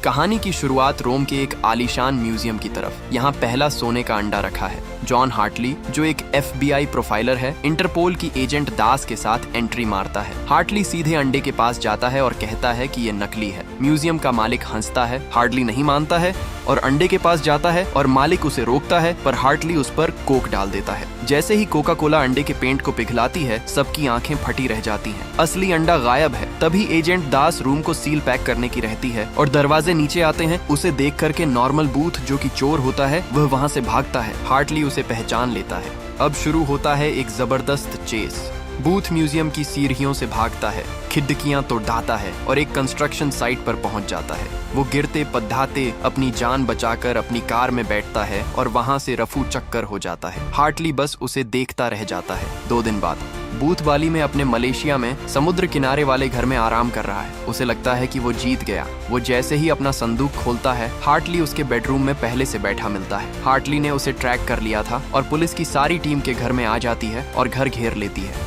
कहानी की शुरुआत रोम के एक आलीशान म्यूजियम की तरफ। यहाँ पहला सोने का अंडा रखा है। जॉन हार्टली, जो एक FBI प्रोफाइलर है, इंटरपोल की एजेंट दास के साथ एंट्री मारता है। हार्टली सीधे अंडे के पास जाता है और कहता है कि ये नकली है। म्यूजियम का मालिक हंसता है। हार्टली नहीं मानता है और अंडे के पास जाता है और मालिक उसे रोकता है, पर हार्टली उस पर कोक डाल देता है। जैसे ही कोका कोला अंडे के पेंट को पिघलाती है, सबकी आंखें फटी रह जाती हैं। असली अंडा गायब है। तभी एजेंट दास रूम को सील पैक करने की रहती है और दरवाजे नीचे आते हैं। उसे देख करके नॉर्मल बूथ, जो कि चोर होता है, वह वहाँ से भागता है। हार्टली उसे पहचान लेता है। अब शुरू होता है एक जबरदस्त चेस। बूथ म्यूजियम की सीढ़ियों से भागता है, खिड़कियां तोड़ता है और एक कंस्ट्रक्शन साइट पर पहुंच जाता है। वो गिरते पद्धाते अपनी जान बचाकर अपनी कार में बैठता है और वहां से रफू चक्कर हो जाता है। हार्टली बस उसे देखता रह जाता है। 2 दिन बाद बूथ बाली में अपने मलेशिया में समुद्र किनारे वाले घर में आराम कर रहा है। उसे लगता है कि वो जीत गया। वो जैसे ही अपना संदूक खोलता है, हार्टली उसके बेडरूम में पहले से बैठा मिलता है। हार्टली ने उसे ट्रैक कर लिया था और पुलिस की सारी टीम के घर में आ जाती है और घर घेर लेती है।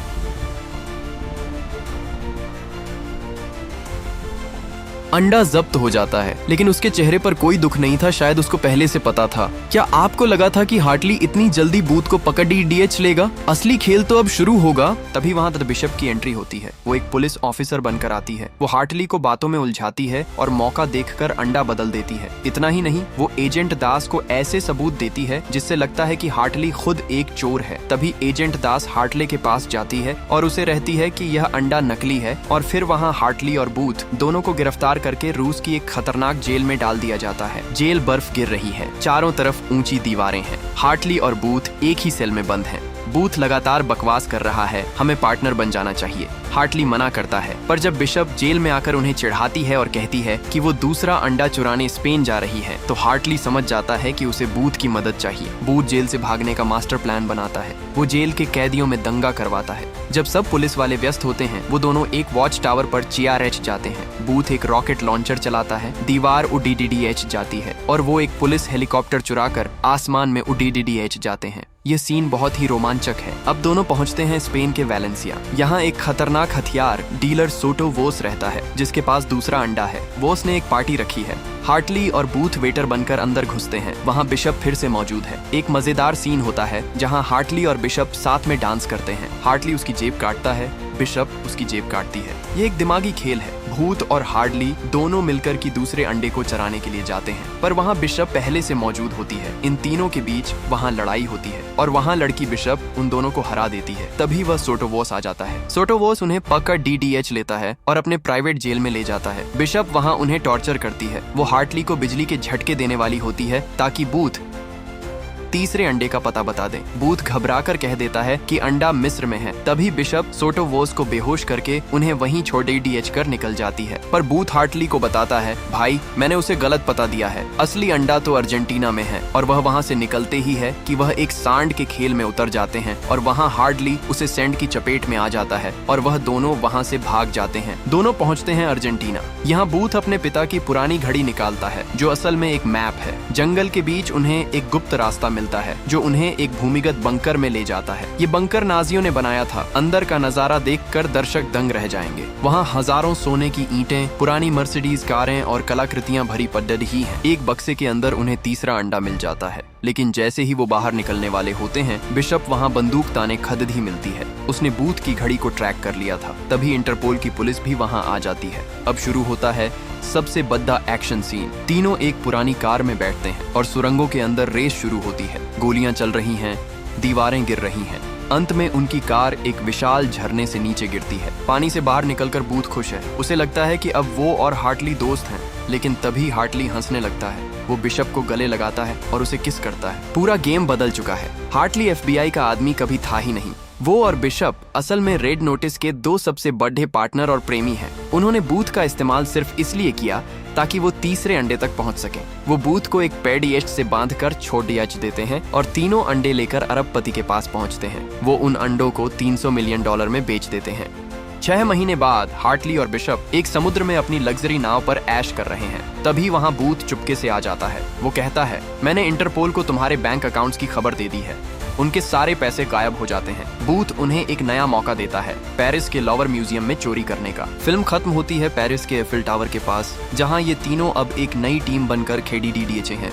अंडा जब्त हो जाता है, लेकिन उसके चेहरे पर कोई दुख नहीं था। शायद उसको पहले से पता था। क्या आपको लगा था कि हार्टली इतनी जल्दी बूथ को पकड़ DDH लेगा? असली खेल तो अब शुरू होगा। तभी वहाँ द बिशप की एंट्री होती है। वो एक पुलिस ऑफिसर बनकर आती है। वो हार्टली को बातों में उलझाती है और मौका देखकर अंडा बदल देती है। इतना ही नहीं, वो एजेंट दास को ऐसे सबूत देती है जिससे लगता है कि हार्टली खुद एक चोर है। तभी एजेंट दास हार्टली के पास जाती है और उसे रहती है कि यह अंडा नकली है, और फिर वहाँ हार्टली और बूथ दोनों को गिरफ्तार करके रूस की एक खतरनाक जेल में डाल दिया जाता है। जेल बर्फ गिर रही है। चारों तरफ ऊंची दीवारें हैं। हार्टली और बूथ एक ही सेल में बंद हैं। बूथ लगातार बकवास कर रहा है, हमें पार्टनर बन जाना चाहिए। हार्टली मना करता है, पर जब बिशप जेल में आकर उन्हें चिढ़ाती है और कहती है कि वो दूसरा अंडा चुराने स्पेन जा रही है, तो हार्टली समझ जाता है कि उसे बूथ की मदद चाहिए। बूथ जेल से भागने का मास्टर प्लान बनाता है। वो जेल के कैदियों में दंगा करवाता है। जब सब पुलिस वाले व्यस्त होते हैं, वो दोनों एक वॉच टावर पर CRH जाते हैं। बूथ एक रॉकेट लॉन्चर चलाता है। दीवार UDDH जाती है और वो एक पुलिस हेलीकॉप्टर चुराकर आसमान में UDDH जाते हैं। ये सीन बहुत ही रोमांचक है। अब दोनों पहुंचते हैं स्पेन के वैलेंसिया। यहाँ एक खतरनाक हथियार डीलर सोटो वोस रहता है, जिसके पास दूसरा अंडा है। वोस ने एक पार्टी रखी है। हार्टली और बूथ वेटर बनकर अंदर घुसते हैं। वहाँ बिशप फिर से मौजूद है। एक मजेदार सीन होता है जहाँ हार्टली और बिशप साथ में डांस करते हैं। हार्टली उसकी जेब काटता है, बिशप उसकी जेब काटती है। ये एक दिमागी खेल है। भूत और हार्टली दोनों मिलकर की दूसरे अंडे को चराने के लिए जाते हैं, पर वहाँ बिशप पहले से मौजूद होती है। इन तीनों के बीच वहाँ लड़ाई होती है और वहाँ लड़की बिशप उन दोनों को हरा देती है। तभी वह सोटोवोस आ जाता है। सोटोवोस उन्हें पकड़ DDH लेता है और अपने प्राइवेट जेल में ले जाता है। बिशप वहाँ उन्हें टॉर्चर करती है। वो हार्टली को बिजली के झटके देने वाली होती है ताकि बूथ तीसरे अंडे का पता बता दे। बूथ घबराकर कह देता है कि अंडा मिस्र में है। तभी बिशप सोटोवोस को बेहोश करके उन्हें वहीं छोड़ DDH कर निकल जाती है, पर बूथ हार्टली को बताता है, भाई मैंने उसे गलत पता दिया है। असली अंडा तो अर्जेंटीना में है। और वह वहाँ से निकलते ही है कि वह एक सांड के खेल में उतर जाते हैं और वहाँ हार्टली उसे सैंड की चपेट में आ जाता है और वह दोनों वहाँ से भाग जाते हैं। दोनों पहुँचते हैं अर्जेंटीना। यहाँ बूथ अपने पिता की पुरानी घड़ी निकालता है, जो असल में एक मैप है। जंगल के बीच उन्हें एक गुप्त रास्ता मिलता है जो उन्हें एक भूमिगत बंकर में ले जाता है। ये बंकर नाजियों ने बनाया था। अंदर का नजारा देखकर दर्शक दंग रह जाएंगे। वहाँ हजारों सोने की ईंटें, पुरानी मर्सिडीज कारें और कलाकृतियां भरी पगडंडी हैं। एक बक्से के अंदर उन्हें तीसरा अंडा मिल जाता है, लेकिन जैसे ही वो बाहर निकलने वाले होते हैं, बिशप वहाँ बंदूक ताने खददी मिलती है। उसने बूथ की घड़ी को ट्रैक कर लिया था। तभी इंटरपोल की पुलिस भी वहाँ आ जाती है। अब शुरू होता है सबसे बद्दा एक्शन सीन। तीनों एक पुरानी कार में बैठते हैं और सुरंगों के अंदर रेस शुरू होती है। गोलियां चल रही हैं, दीवारें गिर रही हैं। अंत में उनकी कार एक विशाल झरने से नीचे गिरती है। पानी से बाहर निकलकर बूथ खुश है। उसे लगता है कि अब वो और हार्टली दोस्त हैं, लेकिन तभी हार्टली हंसने लगता है। वो बिशप को गले लगाता है और उसे किस करता है। पूरा गेम बदल चुका है। हार्टली FBI का आदमी कभी था ही नहीं। वो और बिशप असल में रेड नोटिस के 2 सबसे बड़े पार्टनर और प्रेमी हैं। उन्होंने बूथ का इस्तेमाल सिर्फ इसलिए किया ताकि वो तीसरे अंडे तक पहुंच सकें। वो बूथ को एक पेडिएस्ट से बांधकर छोड़ देते हैं और तीनों अंडे लेकर अरबपति के पास पहुंचते हैं। वो उन अंडों को $300 मिलियन में बेच देते हैं। 6 महीने बाद हार्टली और बिशप एक समुद्र में अपनी लग्जरी नाव पर ऐश कर रहे हैं। तभी वहाँ बूथ चुपके से आ जाता है। वो कहता है, मैंने इंटरपोल को तुम्हारे बैंक अकाउंट्स की खबर दे दी है। उनके सारे पैसे गायब हो जाते हैं। बूथ उन्हें एक नया मौका देता है पेरिस के लॉवर म्यूजियम में चोरी करने का। फिल्म खत्म होती है पेरिस के एफिल टावर के पास, जहां ये तीनों अब एक नई टीम बनकर KDDDHA हैं।